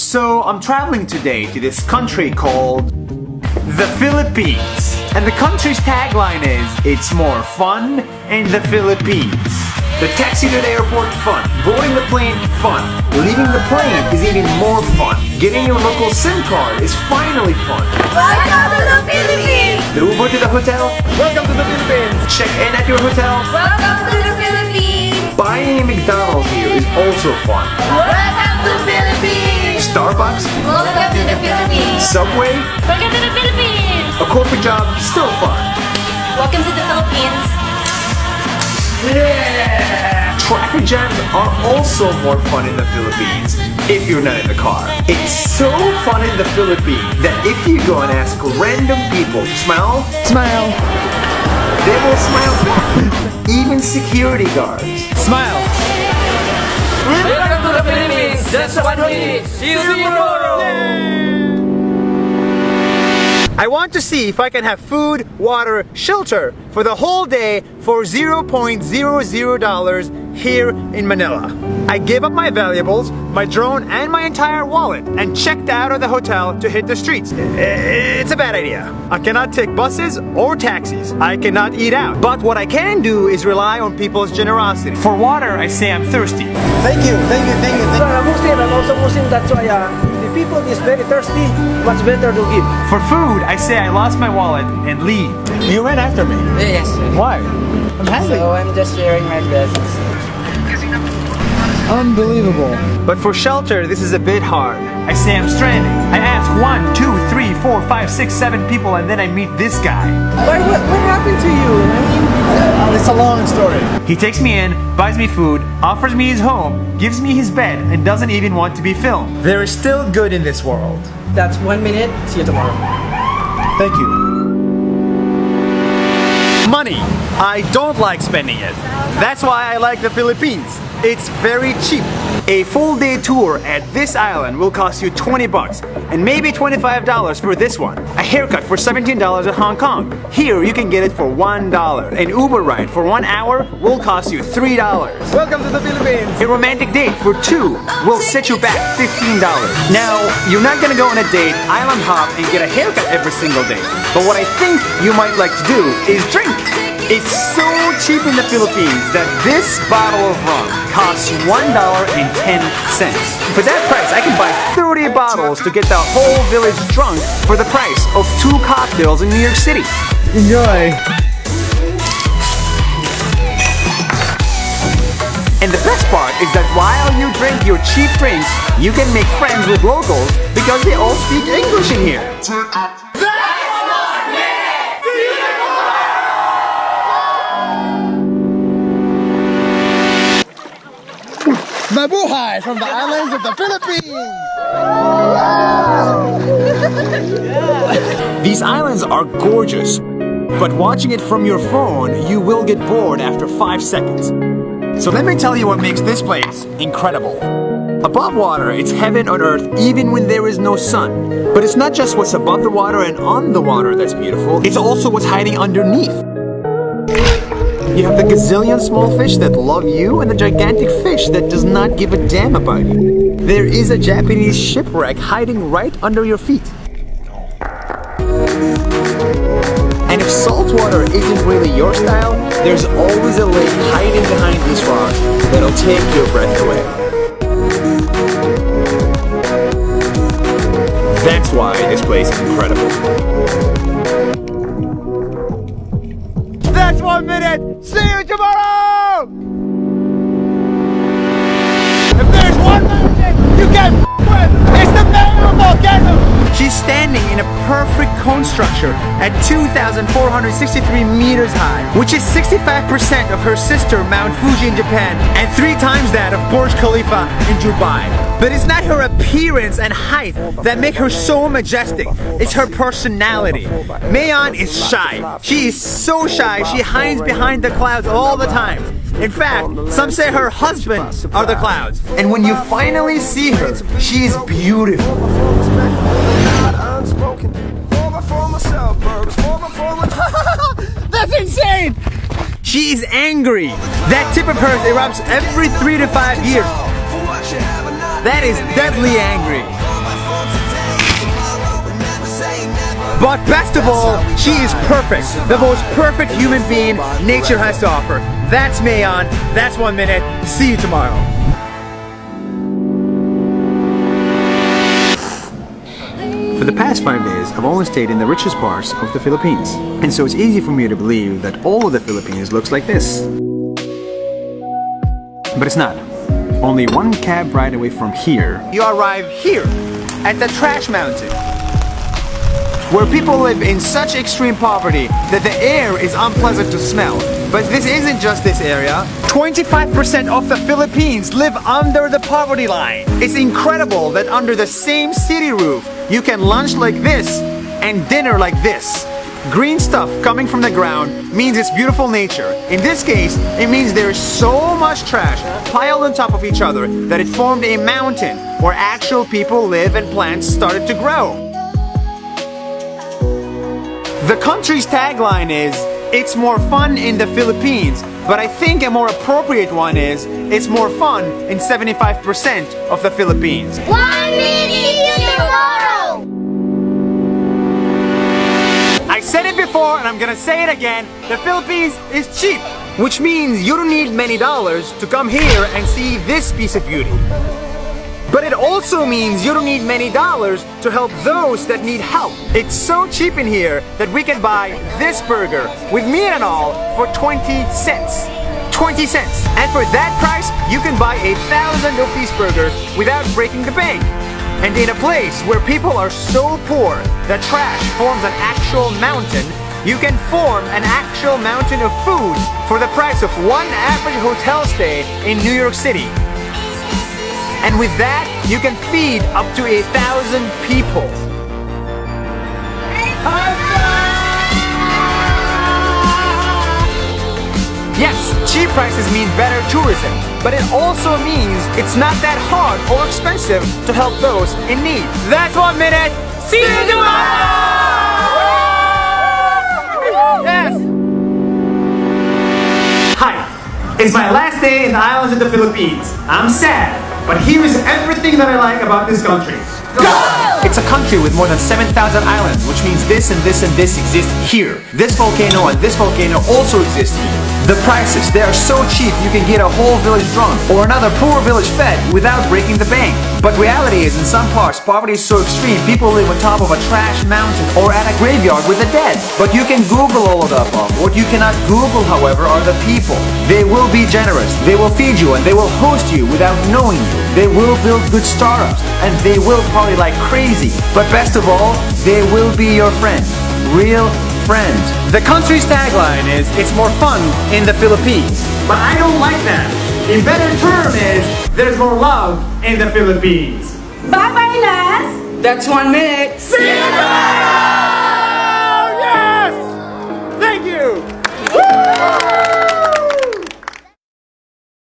So I'm traveling today to this country called the Philippines. And the country's tagline is, it's more fun in the Philippines. The taxi to the airport, fun. Boarding the plane, fun. Leaving the plane is even more fun. Getting your local SIM card is finally fun. Welcome to the Philippines! The Uber to the hotel, Welcome to the Philippines! check in at your hotel. Welcome to the Philippines! Buying a McDonald's here is also fun. Welcome to the Philippines! Starbucks, Welcome to the Philippines! Subway, Welcome to the Philippines! a corporate job, still fun. Welcome to the Philippines! Traffic jams are also more fun in the Philippines if you're not in the car. It's so fun in the Philippines that if you go and ask random people to smile, they will smile back. Even security guards. Smile! Welcome to the Philippines! Just 1 week! See you tomorrow! I want to see if I can have food, water, shelter for the whole day for $0.00 here in Manila. I gave up my valuables, my drone, and my entire wallet and checked out of the hotel to hit the streets. It's a bad idea. I cannot take buses or taxis. I cannot eat out. But what I can do is rely on people's generosity. For water, I say I'm thirsty. Thank you. I'm Muslim, I'm also Muslim, that's why the people is very thirsty, what's better to give? For food, I say I lost my wallet and leave. You ran after me. Yes. Why? I'm happy. So I'm just sharing my blessings. Unbelievable. But for shelter, this is a bit hard. I say I'm stranded. I ask 1, 2, 3, 4, 5, 6, 7 people and then I meet this guy. What happened to you? I mean, it's a long story. He takes me in, buys me food, offers me his home, gives me his bed, and doesn't even want to be filmed. There is still good in this world. That's 1 minute. See you tomorrow. Thank you. Money. I don't like spending it. That's why I like the Philippines. It's very cheap. A full day tour at this island will cost you 20 bucks and maybe $25 for this one. A haircut for $17 at Hong Kong. Here you can get it for $1. An Uber ride for 1 hour will cost you $3. Welcome to the Philippines. A romantic date for 2 will set you back $15. Now, you're not gonna go on a date, island hop, and get a haircut every single day. But what I think you might like to do is drink. It's so cheap in the Philippines that this bottle of rum costs $1.10. For that price, I can buy 30 bottles to get the whole village drunk for the price of 2 cocktails in New York City. Enjoy. And the best part is that while you drink your cheap drinks, you can make friends with locals because they all speak English in here. Mabuhay from the islands of the Philippines! These islands are gorgeous, but watching it from your phone, you will get bored after 5 seconds. So let me tell you what makes this place incredible. Above water, it's heaven on earth even when there is no sun. But it's not just what's above the water and on the water that's beautiful, it's also what's hiding underneath. You have the gazillion small fish that love you and the gigantic fish that does not give a damn about you. There is a Japanese shipwreck hiding right under your feet. And if salt water isn't really your style, there's always a lake hiding behind these rocks that'll take your breath away. That's why this place is incredible. That's 1 minute! See you tomorrow! If there's one mountain you can with, it's the mayor volcano! She's standing in a perfect cone structure at 2,463 meters high, which is 65% of her sister Mount Fuji in Japan and 3 times that of Burj Khalifa in Dubai. But it's not her appearance and height that make her so majestic, it's her personality. Mayon is shy. She is so shy, she hides behind the clouds all the time. In fact, some say her husband are the clouds. And when you finally see her, she is beautiful. That's insane! She is angry. That tip of hers erupts every 3 to 5 years. That is deadly angry. But best of all, she is perfect. The most perfect human being nature has to offer. That's Mayon. That's 1 minute. See you tomorrow. For the past 5 days, I've only stayed in the richest parts of the Philippines. And so it's easy for me to believe that all of the Philippines looks like this. But it's not. Only one cab ride away from here, you arrive here, at the Trash Mountain, where people live in such extreme poverty that the air is unpleasant to smell. But this isn't just this area. 25% of the Philippines live under the poverty line. It's incredible that under the same city roof, you can lunch like this and dinner like this. Green stuff coming from the ground means it's beautiful nature. In this case, it means there's so much trash piled on top of each other that it formed a mountain where actual people live and plants started to grow. The country's tagline is, "It's more fun in the Philippines," but I think a more appropriate one is, "It's more fun in 75% of the Philippines." 1 minute, see you tomorrow! I said it before and I'm gonna say it again, the Philippines is cheap, which means you don't need many dollars to come here and see this piece of beauty. But it also means you don't need many dollars to help those that need help. It's so cheap in here that we can buy this burger with meat and all for 20 cents. 20 cents. And for that price, you can buy 1,000 of these burgers without breaking the bank. And in a place where people are so poor that trash forms an actual mountain, you can form an actual mountain of food for the price of one average hotel stay in New York City. And with that, you can feed up to 1,000 people. Yes, cheap prices mean better tourism, but it also means it's not that hard or expensive to help those in need. That's 1 minute. See you tomorrow! Yes! Hi, it's my last day in the islands of the Philippines. I'm sad, but here is everything that I like about this country. Go! It's a country with more than 7,000 islands, which means this and this and this exist here. This volcano and this volcano also exist here. The prices, they are so cheap you can get a whole village drunk or another poor village fed without breaking the bank. But reality is, in some parts, poverty is so extreme, people live on top of a trash mountain or at a graveyard with the dead. But you can Google all of the above. What you cannot Google, however, are the people. They will be generous, they will feed you, and they will host you without knowing you. They will build good startups, and they will party like crazy. But best of all, they will be your friend. Real friend. The country's tagline is, "It's more fun in the Philippines." But I don't like that. A better term is, "There's more love in the Philippines." Bye-bye, Nas! That's 1 minute. See you!